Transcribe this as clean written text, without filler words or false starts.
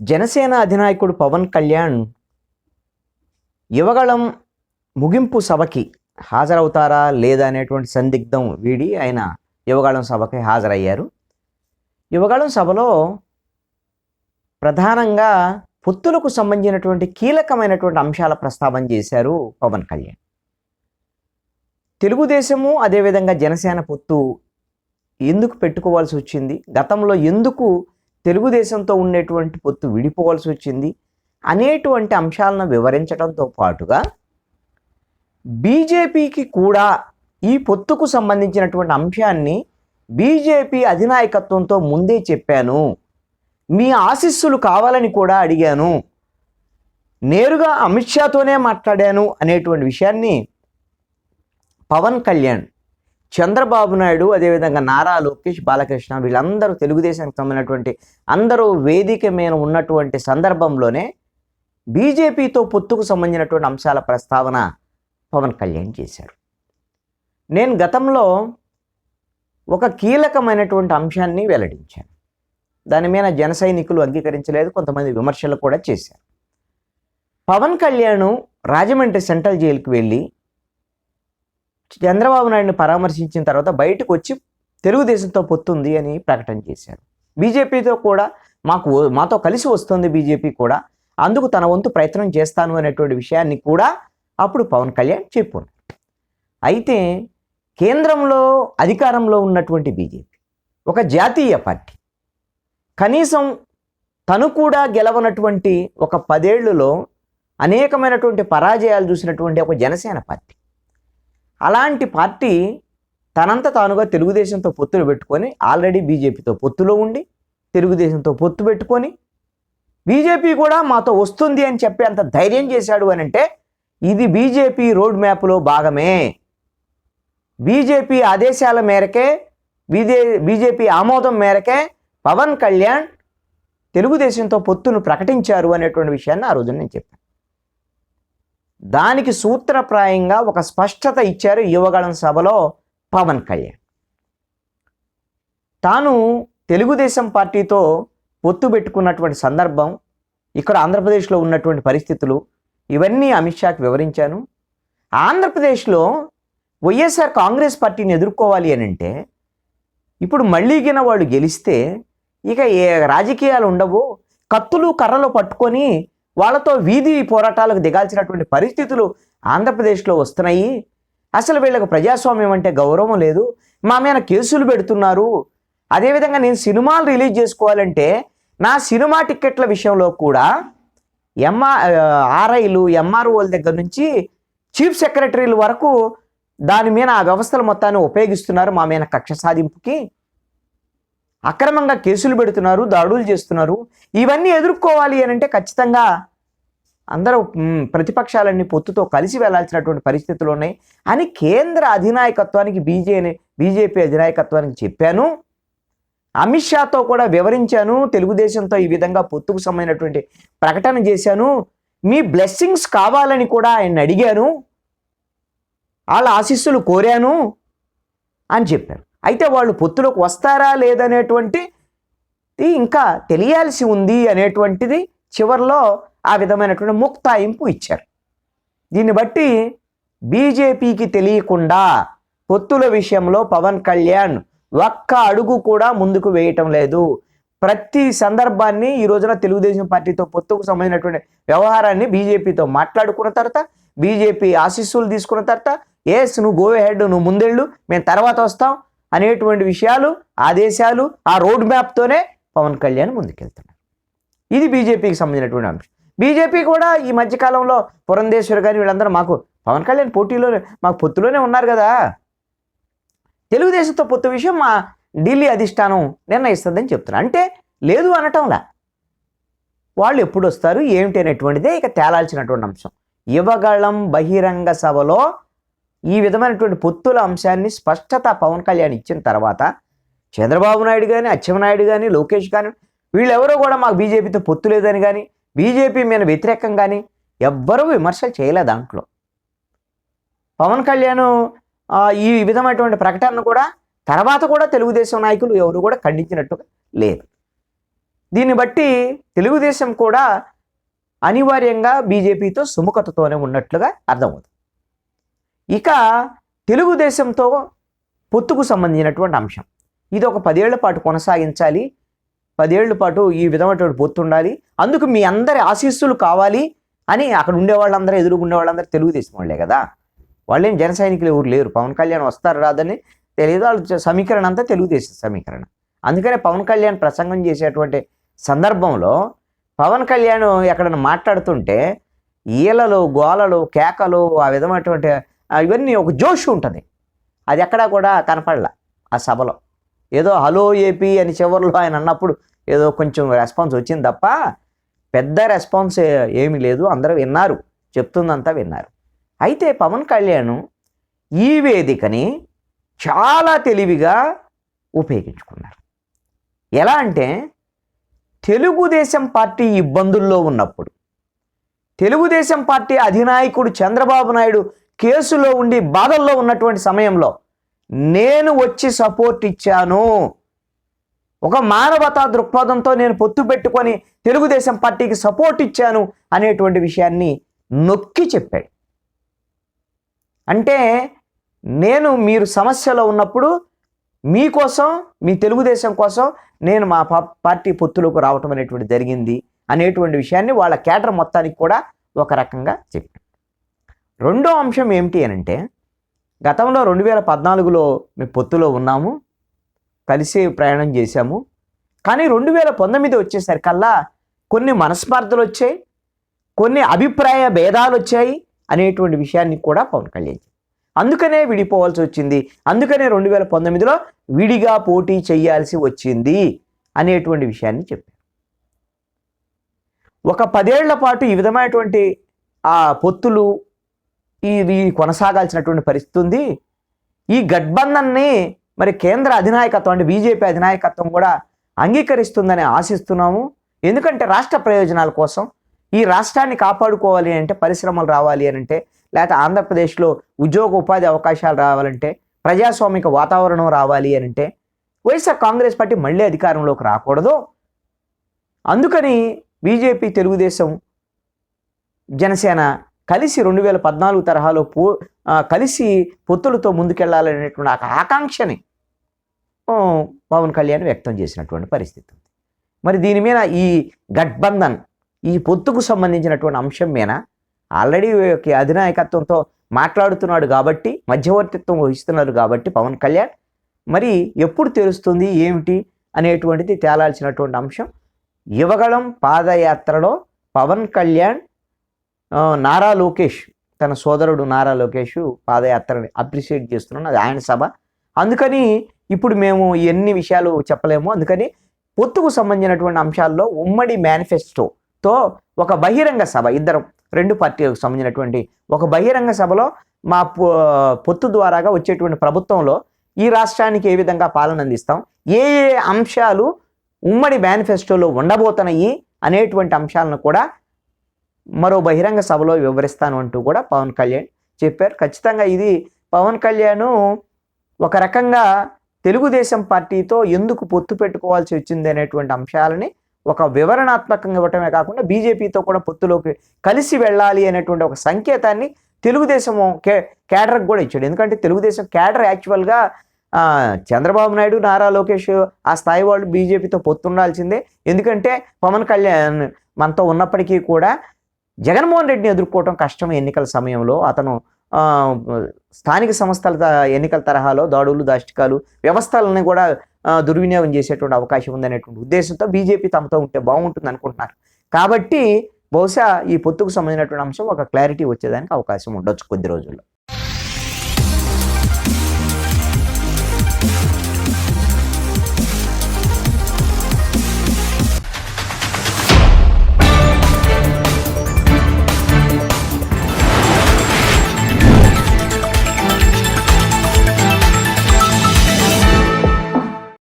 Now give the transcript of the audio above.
జనసేన అధినాయకుడు పవన్ కళ్యాణ్ యువగళం ముగింపు సభకి హాజరవుతారా లేదా అనేటువంటి సందిగ్ధం వీడి ఆయన యువగళం సభకి హాజరయ్యారు. యువగళం సభలో ప్రధానంగా పొత్తులకు సంబంధించినటువంటి కీలకమైనటువంటి అంశాల ప్రస్తావన చేశారు పవన్ కళ్యాణ్. తెలుగుదేశము అదేవిధంగా జనసేన పొత్తు ఎందుకు పెట్టుకోవాల్సి వచ్చింది, గతంలో ఎందుకు తెలుగుదేశంతో ఉండేటువంటి పొత్తు విడిపోవాల్సి వచ్చింది అనేటువంటి అంశాలను వివరించడంతో పాటుగా బీజేపీకి కూడా ఈ పొత్తుకు సంబంధించినటువంటి అంశాన్ని బీజేపీ అధినాయకత్వంతో ముందే చెప్పాను, మీ ఆశీస్సులు కావాలని కూడా అడిగాను, నేరుగా అమిత్ షాతోనే మాట్లాడాను అనేటువంటి విషయాన్ని పవన్ కళ్యాణ్, చంద్రబాబు నాయుడు, అదేవిధంగా నారా లోకేష్, బాలకృష్ణ వీళ్ళందరూ తెలుగుదేశానికి సంబంధించినటువంటి అందరూ వేదిక మీద ఉన్నటువంటి సందర్భంలోనే బీజేపీతో పొత్తుకు సంబంధించినటువంటి అంశాల ప్రస్తావన పవన్ కళ్యాణ్ చేశారు. నేను గతంలో ఒక కీలకమైనటువంటి అంశాన్ని వెల్లడించాను. దాని మీద జన సైనికులు అంగీకరించలేదు, కొంతమంది విమర్శలు కూడా చేశారు. పవన్ కళ్యాణ్ రాజమండ్రి సెంట్రల్ జైలుకి వెళ్ళి చంద్రబాబు నాయుడిని పరామర్శించిన తర్వాత బయటకు వచ్చి తెలుగుదేశంతో పొత్తుంది అని ప్రకటన చేశారు. బీజేపీతో కూడా మాతో కలిసి వస్తుంది బీజేపీ కూడా, అందుకు తన వంతు ప్రయత్నం చేస్తాను అనేటువంటి విషయాన్ని కూడా అప్పుడు పవన్ కళ్యాణ్ చెప్పున్నారు. అయితే కేంద్రంలో అధికారంలో ఉన్నటువంటి బీజేపీ ఒక జాతీయ పార్టీ, కనీసం తను కూడా గెలవనటువంటి ఒక 10 ఏళ్లలో అనేకమైనటువంటి పరాజయాలు చూసినటువంటి ఒక జనసేన పార్టీ, అలాంటి పార్టీ తనంత తానుగా తెలుగుదేశంతో పొత్తులు పెట్టుకొని ఆల్రెడీ బీజేపీతో పొత్తులో ఉండి తెలుగుదేశంతో పొత్తు పెట్టుకొని బీజేపీ కూడా మాతో వస్తుంది అని చెప్పి అంత ధైర్యం చేశాడు అని అంటే ఇది బీజేపీ రోడ్ మ్యాప్లో భాగమే. బీజేపీ ఆదేశాల మేరకే, బీజేపీ ఆమోదం మేరకే పవన్ కళ్యాణ్ తెలుగుదేశంతో పొత్తును ప్రకటించారు అనేటువంటి విషయాన్ని ఆ రోజు నేను చెప్పాను. దానికి సూత్రప్రాయంగా ఒక స్పష్టత ఇచ్చారు యువగళం సభలో పవన్ కళ్యాణ్. తాను తెలుగుదేశం పార్టీతో పొత్తు పెట్టుకున్నటువంటి సందర్భం, ఇక్కడ ఆంధ్రప్రదేశ్లో ఉన్నటువంటి పరిస్థితులు ఇవన్నీ అమిత్ షాకి వివరించాను. ఆంధ్రప్రదేశ్లో వైఎస్ఆర్ కాంగ్రెస్ పార్టీని ఎదుర్కోవాలి అని అంటే ఇప్పుడు మళ్ళీగిన వాళ్ళు గెలిస్తే ఇక ఏ రాజకీయాలు ఉండవు, కత్తులు కర్రలు పట్టుకొని వాళ్ళతో వీధి పోరాటాలకు దిగాల్సినటువంటి పరిస్థితులు ఆంధ్రప్రదేశ్లో వస్తున్నాయి. అసలు వీళ్ళకు ప్రజాస్వామ్యం అంటే గౌరవం లేదు, మా మీద కేసులు పెడుతున్నారు. అదేవిధంగా నేను సినిమాలు రిలీజ్ చేసుకోవాలంటే నా సినిమా టిక్కెట్ల విషయంలో కూడా ఆర్ఐలు, ఎంఆర్ఓల దగ్గర నుంచి చీఫ్ సెక్రటరీల వరకు దాని మీద ఆ వ్యవస్థల మొత్తాన్ని ఉపయోగిస్తున్నారు, మా మీద కక్ష సాధింపుకి అక్రమంగా కేసులు పెడుతున్నారు, దాడులు చేస్తున్నారు. ఇవన్నీ ఎదుర్కోవాలి అని అంటే ఖచ్చితంగా అందరూ ప్రతిపక్షాలన్నీ పొత్తుతో కలిసి వెళ్లాల్సినటువంటి పరిస్థితులు ఉన్నాయి అని కేంద్ర అధినాయకత్వానికి, బీజేపీ అధినాయకత్వానికి చెప్పాను. అమిత్ షాతో కూడా వివరించాను, తెలుగుదేశంతో ఈ విధంగా పొత్తుకు సంబంధించినటువంటి ప్రకటన చేశాను, మీ బ్లెస్సింగ్స్ కావాలని కూడా ఆయన అడిగాను, వాళ్ళ ఆశీస్సులు కోరాను అని చెప్పారు. అయితే వాళ్ళు పొత్తులోకి వస్తారా లేదనేటువంటి ఇంకా తెలియాల్సి ఉంది అనేటువంటిది చివరిలో ఆ విధమైనటువంటి ముక్తాయింపు ఇచ్చారు. దీన్ని బట్టి బీజేపీకి తెలియకుండా పొత్తుల విషయంలో పవన్ కళ్యాణ్ ఒక్క అడుగు కూడా ముందుకు వేయటం లేదు. ప్రతి సందర్భాన్ని ఈ రోజున తెలుగుదేశం పార్టీతో పొత్తుకు సంబంధించినటువంటి వ్యవహారాన్ని బీజేపీతో మాట్లాడుకున్న తర్వాత, బీజేపీ ఆశీస్సులు తీసుకున్న తర్వాత, నువ్వు గో హెడ్, నువ్వు ముందెళ్ళు, మేము తర్వాత వస్తాం అనేటువంటి విషయాలు, ఆదేశాలు, ఆ రోడ్ మ్యాప్తోనే పవన్ కళ్యాణ్ ముందుకెళ్తున్నారు. ఇది బీజేపీకి సంబంధించినటువంటి అంశం. బీజేపీ కూడా ఈ మధ్యకాలంలో పురంధేశ్వరి కానీ వీళ్ళందరూ మాకు పవన్ కళ్యాణ్ పోటీలోనే మాకు పొత్తులోనే ఉన్నారు కదా, తెలుగుదేశంతో పొత్తు విషయం మా ఢిల్లీ అధిష్టానం నిర్ణయిస్తుందని చెప్తున్నారు. అంటే లేదు అనటంలా, వాళ్ళు ఎప్పుడు వస్తారు ఏమిటి అనేటువంటిదే ఇక తేలాల్సినటువంటి అంశం. యువగళం బహిరంగ సభలో ఈ విధమైనటువంటి పొత్తుల అంశాన్ని స్పష్టత పవన్ కళ్యాణ్ ఇచ్చిన తర్వాత చంద్రబాబు నాయుడు కానీ, అచ్చెన్నాయుడు కానీ, లోకేష్ కానీ వీళ్ళెవరో కూడా మాకు బీజేపీతో పొత్తు లేదని కానీ, బీజేపీ మీద వ్యతిరేకం కానీ ఎవ్వరూ విమర్శలు చేయలేదు. దాంట్లో పవన్ కళ్యాణ్ ఈ విధమైనటువంటి ప్రకటనను కూడా తర్వాత కూడా తెలుగుదేశం నాయకులు ఎవరు కూడా ఖండించినట్టుగా లేదు. దీన్ని బట్టి తెలుగుదేశం కూడా అనివార్యంగా బీజేపీతో సుముఖతతోనే ఉన్నట్లుగా అర్థమవుతుంది. ఇక తెలుగుదేశంతో పొత్తుకు సంబంధించినటువంటి అంశం, ఇది ఒక 10 ఏళ్ల పాటు కొనసాగించాలి, 10 ఏళ్ల పాటు ఈ విధమైనటువంటి పొత్తు ఉండాలి, అందుకు మీ అందరి ఆశీస్సులు కావాలి అని అక్కడ ఉండే వాళ్ళందరూ, ఎదురుగుండే వాళ్ళందరూ తెలుగుదేశం వాళ్ళే కదా. వాళ్ళేం జన సైనికులు ఎవరు లేరు. పవన్ కళ్యాణ్ వస్తారు రాదని తెలియదు. వాళ్ళ సమీకరణ అంతా తెలుగుదేశం సమీకరణ. అందుకనే పవన్ కళ్యాణ్ ప్రసంగం చేసేటువంటి సందర్భంలో పవన్ కళ్యాణ్ ఎక్కడన్నా మాట్లాడుతుంటే ఈలలు, గోలలు, కేకలు, ఆ విధమైనటువంటి ఇవన్నీ ఒక జోష్ ఉంటుంది. అది ఎక్కడా కూడా కనపడలా ఆ సభలో. ఏదో హలో ఏపీ అని చివరిలో ఆయన అన్నప్పుడు ఏదో కొంచెం రెస్పాన్స్ వచ్చింది తప్ప పెద్ద రెస్పాన్స్ ఏమీ లేదు. అందరూ విన్నారు, చెప్తుందంతా విన్నారు. అయితే పవన్ కళ్యాణ్ ఈ వేదికని చాలా తెలివిగా ఉపయోగించుకున్నారు. ఎలా అంటే తెలుగుదేశం పార్టీ ఇబ్బందుల్లో ఉన్నప్పుడు, తెలుగుదేశం పార్టీ అధినాయకుడు చంద్రబాబు నాయుడు కేసులో ఉండి బాధల్లో ఉన్నటువంటి సమయంలో నేను వచ్చి సపోర్ట్ ఇచ్చాను, ఒక మానవతా దృక్పథంతో నేను పొత్తు పెట్టుకొని తెలుగుదేశం పార్టీకి సపోర్ట్ ఇచ్చాను అనేటువంటి విషయాన్ని నొక్కి చెప్పాడు. అంటే నేను మీరు సమస్యలో ఉన్నప్పుడు మీకోసం, మీ తెలుగుదేశం కోసం నేను మా పార్టీ పొత్తులోకి రావటం అనేటువంటి జరిగింది అనేటువంటి విషయాన్ని వాళ్ళ కేడర్ మొత్తానికి కూడా ఒక రకంగా చెప్పాడు. రెండో అంశం ఏమిటి అనంటే, గతంలో 2014లో మేము పొత్తులో ఉన్నాము, కలిసి ప్రయాణం చేశాము, కానీ 2019 వచ్చేసరికల్లా కొన్ని మనస్పార్థలు వచ్చాయి, కొన్ని అభిప్రాయ భేదాలు వచ్చాయి అనేటువంటి విషయాన్ని కూడా పవన్ కళ్యాణ్, అందుకనే విడిపోవాల్సి వచ్చింది, అందుకనే 2019లో విడిగా పోటీ చేయాల్సి వచ్చింది అనేటువంటి విషయాన్ని చెప్పారు. ఒక 10 ఏళ్ల పాటు ఈ విధమైనటువంటి ఆ పొత్తులు ఇవి కొనసాగాల్సినటువంటి పరిస్థితి ఉంది. ఈ గఠబంధన్ని మరి కేంద్ర అధినాయకత్వం అంటే బీజేపీ అధినాయకత్వం కూడా అంగీకరిస్తుందని ఆశిస్తున్నాము. ఎందుకంటే రాష్ట్ర ప్రయోజనాల కోసం, ఈ రాష్ట్రాన్ని కాపాడుకోవాలి అంటే, పరిశ్రమలు రావాలి అని అంటే, లేకపోతే ఆంధ్రప్రదేశ్లో ఉద్యోగ ఉపాధి అవకాశాలు రావాలంటే, ప్రజాస్వామిక వాతావరణం రావాలి అని అంటే వైఎస్ఆర్ కాంగ్రెస్ పార్టీ మళ్ళీ అధికారంలోకి రాకూడదు. అందుకని బీజేపీ, తెలుగుదేశం, జనసేన కలిసి 2014 తరహాలో కలిసి పొత్తులతో ముందుకెళ్లాలనేటువంటి ఆకాంక్షని పవన్ కళ్యాణ్ వ్యక్తం చేసినటువంటి పరిస్థితి ఉంది. మరి దీని మీద ఈ గఠబంధన్, ఈ పొత్తుకు సంబంధించినటువంటి అంశం మీద ఆల్రెడీ అధినాయకత్వంతో మాట్లాడుతున్నాడు కాబట్టి, మధ్యవర్తిత్వం వహిస్తున్నారు కాబట్టి పవన్ కళ్యాణ్, మరి ఎప్పుడు తెలుస్తుంది ఏమిటి అనేటువంటిది తేలాల్సినటువంటి అంశం. యువగళం పాదయాత్రలో పవన్ కళ్యాణ్ నారా లోకేష్, తన సోదరుడు నారా లోకేష్ పాదయాత్రని అప్రిషియేట్ చేస్తున్నాడు, అది ఆయన సభ. అందుకని ఇప్పుడు మేము ఎన్ని విషయాలు చెప్పలేము. అందుకని పొత్తుకు సంబంధించినటువంటి అంశాల్లో ఉమ్మడి మేనిఫెస్టోతో ఒక బహిరంగ సభ, రెండు పార్టీలకు సంబంధించినటువంటి ఒక బహిరంగ సభలో మా పొత్తు ద్వారాగా వచ్చేటువంటి ప్రభుత్వంలో ఈ రాష్ట్రానికి ఏ విధంగా పాలన అందిస్తాం, ఏ ఏ అంశాలు ఉమ్మడి మేనిఫెస్టోలో ఉండబోతున్నాయి అనేటువంటి అంశాలను కూడా మరో బహిరంగ సభలో వివరిస్తాను అంటూ కూడా పవన్ కళ్యాణ్ చెప్పారు. ఖచ్చితంగా ఇది పవన్ కళ్యాణ్ ఒక రకంగా తెలుగుదేశం పార్టీతో ఎందుకు పొత్తు పెట్టుకోవాల్సి వచ్చింది అనేటువంటి అంశాలని ఒక వివరణాత్మకంగా ఇవ్వటమే కాకుండా బీజేపీతో కూడా పొత్తులోకి కలిసి వెళ్ళాలి అనేటువంటి ఒక సంకేతాన్ని తెలుగుదేశం కేడర్కి కూడా ఇచ్చాడు. ఎందుకంటే తెలుగుదేశం కేడర్ యాక్చువల్గా చంద్రబాబు నాయుడు, నారా లోకేష్ ఆ స్థాయి వాళ్ళు బీజేపీతో పొత్తు ఉండాల్సిందే. ఎందుకంటే పవన్ కళ్యాణ్ మనతో ఉన్నప్పటికీ కూడా జగన్మోహన్ రెడ్డిని ఎదుర్కోవటం కష్టం. ఎన్నికల సమయంలో అతను స్థానిక సంస్థల ఎన్నికల తరహాలో దాడులు, దాష్టికాలు, వ్యవస్థలని కూడా దుర్వినియోగం చేసేటువంటి అవకాశం ఉందనేటువంటి ఉద్దేశంతో బీజేపీ తమతో ఉంటే బాగుంటుంది అనుకుంటున్నారు. కాబట్టి బహుశా ఈ పొత్తుకు సంబంధించినటువంటి అంశం ఒక క్లారిటీ వచ్చేదానికి అవకాశం ఉండొచ్చు కొద్ది రోజుల్లో.